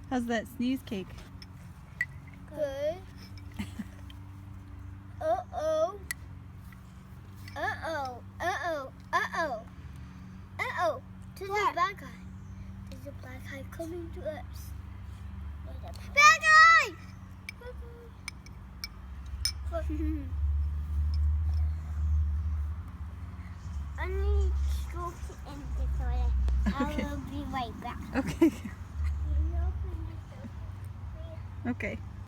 How's that sneeze cake? Good. Uh-oh. Uh-oh. Uh-oh. Uh-oh. Uh-oh. There's a black guy. There's a black guy coming to us. Black guy! I need to go in the toilet. Okay. I will be right back. Okay. Okay.